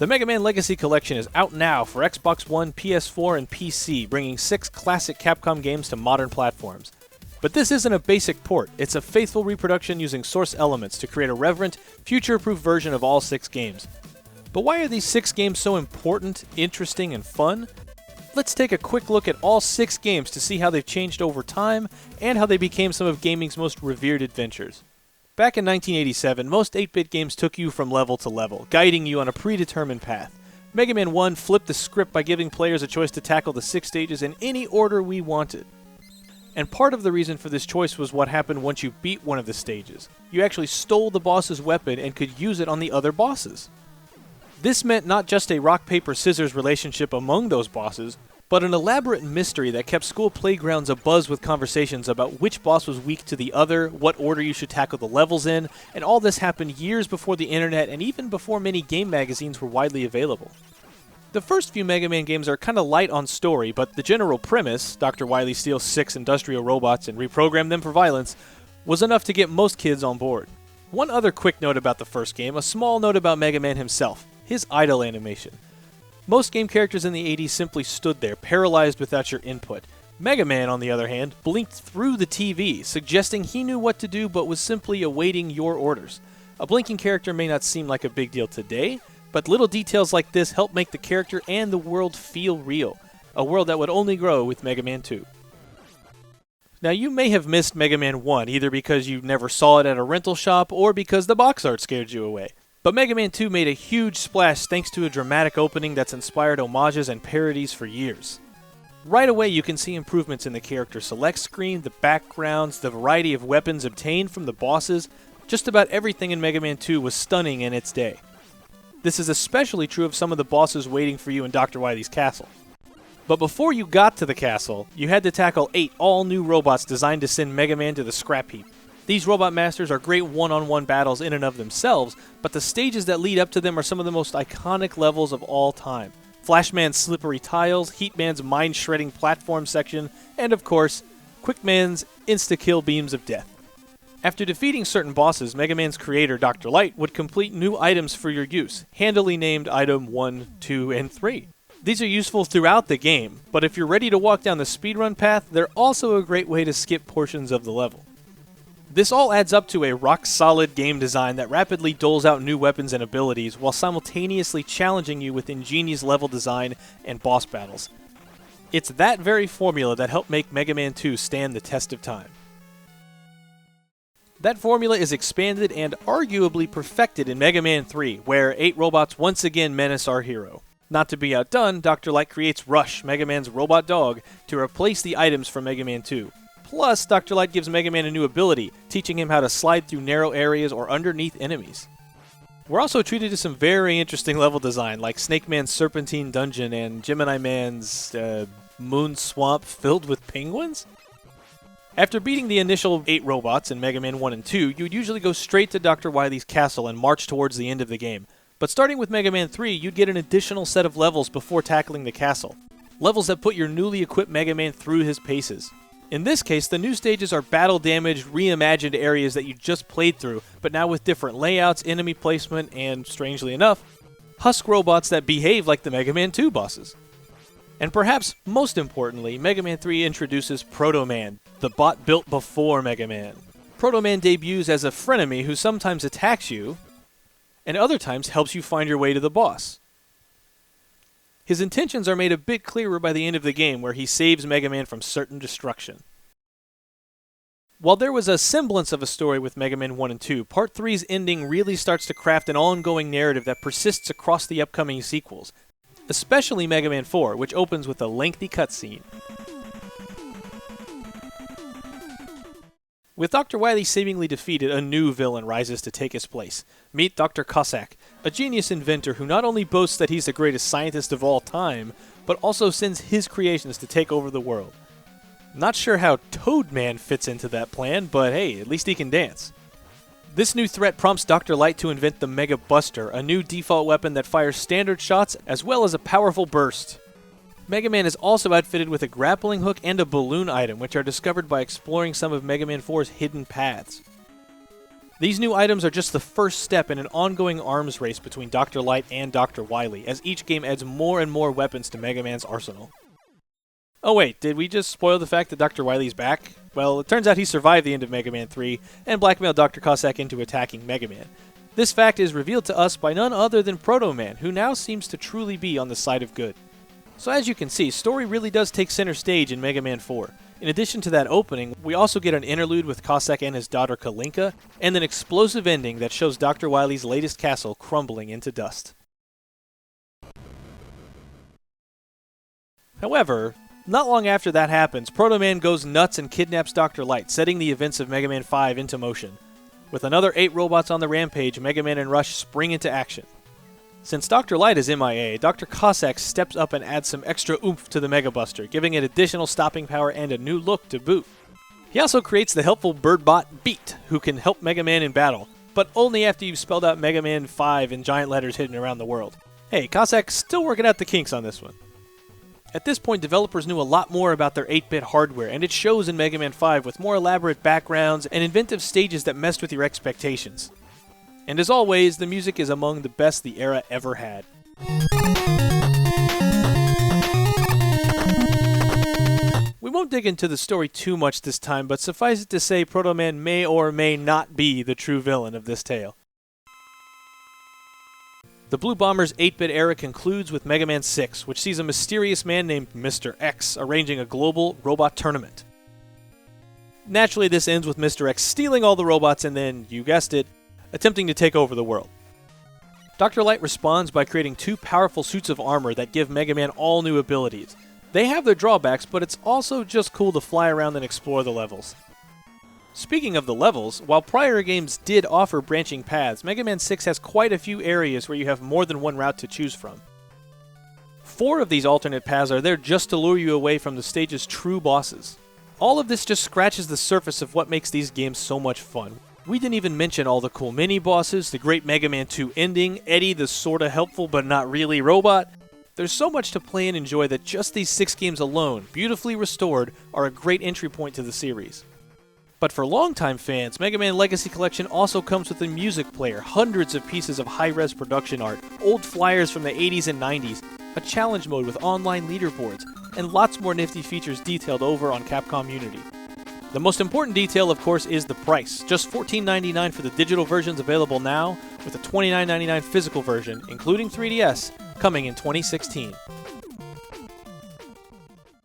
The Mega Man Legacy Collection is out now for Xbox One, PS4, and PC, bringing 6 classic Capcom games to modern platforms. But this isn't a basic port, it's a faithful reproduction using source elements to create a reverent, future-proof version of all 6 games. But why are these 6 games so important, interesting, and fun? Let's take a quick look at all 6 games to see how they've changed over time, and how they became some of gaming's most revered adventures. Back in 1987, most 8-bit games took you from level to level, guiding you on a predetermined path. Mega Man 1 flipped the script by giving players a choice to tackle the 6 stages in any order we wanted. And part of the reason for this choice was what happened once you beat one of the stages. You actually stole the boss's weapon and could use it on the other bosses. This meant not just a rock-paper-scissors relationship among those bosses, but an elaborate mystery that kept school playgrounds abuzz with conversations about which boss was weak to the other, what order you should tackle the levels in, and all this happened years before the internet and even before many game magazines were widely available. The first few Mega Man games are kinda light on story, but the general premise, Dr. Wily steals 6 industrial robots and reprograms them for violence, was enough to get most kids on board. One other quick note about the first game, a small note about Mega Man himself, his idle animation. Most game characters in the 80s simply stood there, paralyzed without your input. Mega Man, on the other hand, blinked through the TV, suggesting he knew what to do but was simply awaiting your orders. A blinking character may not seem like a big deal today, but little details like this help make the character and the world feel real, a world that would only grow with Mega Man 2. Now you may have missed Mega Man 1, either because you never saw it at a rental shop or because the box art scared you away. But Mega Man 2 made a huge splash thanks to a dramatic opening that's inspired homages and parodies for years. Right away you can see improvements in the character select screen, the backgrounds, the variety of weapons obtained from the bosses. Just about everything in Mega Man 2 was stunning in its day. This is especially true of some of the bosses waiting for you in Dr. Wily's castle. But before you got to the castle, you had to tackle 8 all-new robots designed to send Mega Man to the scrap heap. These Robot Masters are great one-on-one battles in and of themselves, but the stages that lead up to them are some of the most iconic levels of all time. Flashman's slippery tiles, Heatman's mind-shredding platform section, and of course, Quickman's insta-kill beams of death. After defeating certain bosses, Mega Man's creator, Dr. Light, would complete new items for your use, handily named Item 1, 2, and 3. These are useful throughout the game, but if you're ready to walk down the speedrun path, they're also a great way to skip portions of the level. This all adds up to a rock-solid game design that rapidly doles out new weapons and abilities while simultaneously challenging you with ingenious level design and boss battles. It's that very formula that helped make Mega Man 2 stand the test of time. That formula is expanded and arguably perfected in Mega Man 3, where 8 robots once again menace our hero. Not to be outdone, Dr. Light creates Rush, Mega Man's robot dog, to replace the items from Mega Man 2. Plus, Dr. Light gives Mega Man a new ability, teaching him how to slide through narrow areas or underneath enemies. We're also treated to some very interesting level design, like Snake Man's Serpentine Dungeon and Gemini Man's Moon Swamp filled with penguins? After beating the initial 8 robots in Mega Man 1 and 2, you'd usually go straight to Dr. Wily's castle and march towards the end of the game. But starting with Mega Man 3, you'd get an additional set of levels before tackling the castle. Levels that put your newly equipped Mega Man through his paces. In this case, the new stages are battle-damaged, reimagined areas that you just played through, but now with different layouts, enemy placement, and, strangely enough, husk robots that behave like the Mega Man 2 bosses. And perhaps most importantly, Mega Man 3 introduces Proto Man, the bot built before Mega Man. Proto Man debuts as a frenemy who sometimes attacks you, and other times helps you find your way to the boss. His intentions are made a bit clearer by the end of the game, where he saves Mega Man from certain destruction. While there was a semblance of a story with Mega Man 1 and 2, Part 3's ending really starts to craft an ongoing narrative that persists across the upcoming sequels, especially Mega Man 4, which opens with a lengthy cutscene. With Dr. Wily seemingly defeated, a new villain rises to take his place. Meet Dr. Cossack, a genius inventor who not only boasts that he's the greatest scientist of all time, but also sends his creations to take over the world. Not sure how Toadman fits into that plan, but hey, at least he can dance. This new threat prompts Dr. Light to invent the Mega Buster, a new default weapon that fires standard shots as well as a powerful burst. Mega Man is also outfitted with a grappling hook and a balloon item, which are discovered by exploring some of Mega Man 4's hidden paths. These new items are just the first step in an ongoing arms race between Dr. Light and Dr. Wily, as each game adds more and more weapons to Mega Man's arsenal. Oh wait, did we just spoil the fact that Dr. Wily's back? Well, it turns out he survived the end of Mega Man 3 and blackmailed Dr. Cossack into attacking Mega Man. This fact is revealed to us by none other than Proto Man, who now seems to truly be on the side of good. So as you can see, story really does take center stage in Mega Man 4. In addition to that opening, we also get an interlude with Cossack and his daughter Kalinka, and an explosive ending that shows Dr. Wily's latest castle crumbling into dust. However, not long after that happens, Proto Man goes nuts and kidnaps Dr. Light, setting the events of Mega Man 5 into motion. With another 8 robots on the rampage, Mega Man and Rush spring into action. Since Dr. Light is MIA, Dr. Cossack steps up and adds some extra oomph to the Mega Buster, giving it additional stopping power and a new look to boot. He also creates the helpful birdbot Beat, who can help Mega Man in battle, but only after you've spelled out Mega Man 5 in giant letters hidden around the world. Hey, Cossack's still working out the kinks on this one. At this point, developers knew a lot more about their 8-bit hardware, and it shows in Mega Man 5 with more elaborate backgrounds and inventive stages that messed with your expectations. And as always, the music is among the best the era ever had. We won't dig into the story too much this time, but suffice it to say Proto Man may or may not be the true villain of this tale. The Blue Bomber's 8-bit era concludes with Mega Man 6, which sees a mysterious man named Mr. X arranging a global robot tournament. Naturally, this ends with Mr. X stealing all the robots and then, you guessed it, attempting to take over the world. Dr. Light responds by creating 2 powerful suits of armor that give Mega Man all new abilities. They have their drawbacks, but it's also just cool to fly around and explore the levels. Speaking of the levels, while prior games did offer branching paths, Mega Man 6 has quite a few areas where you have more than one route to choose from. 4 of these alternate paths are there just to lure you away from the stage's true bosses. All of this just scratches the surface of what makes these games so much fun. We didn't even mention all the cool mini-bosses, the great Mega Man 2 ending, Eddie the sorta helpful but not really robot. There's so much to play and enjoy that just these 6 games alone, beautifully restored, are a great entry point to the series. But for longtime fans, Mega Man Legacy Collection also comes with a music player, hundreds of pieces of high-res production art, old flyers from the 80s and 90s, a challenge mode with online leaderboards, and lots more nifty features detailed over on Capcom Unity. The most important detail, of course, is the price. Just $14.99 for the digital versions available now, with a $29.99 physical version, including 3DS, coming in 2016.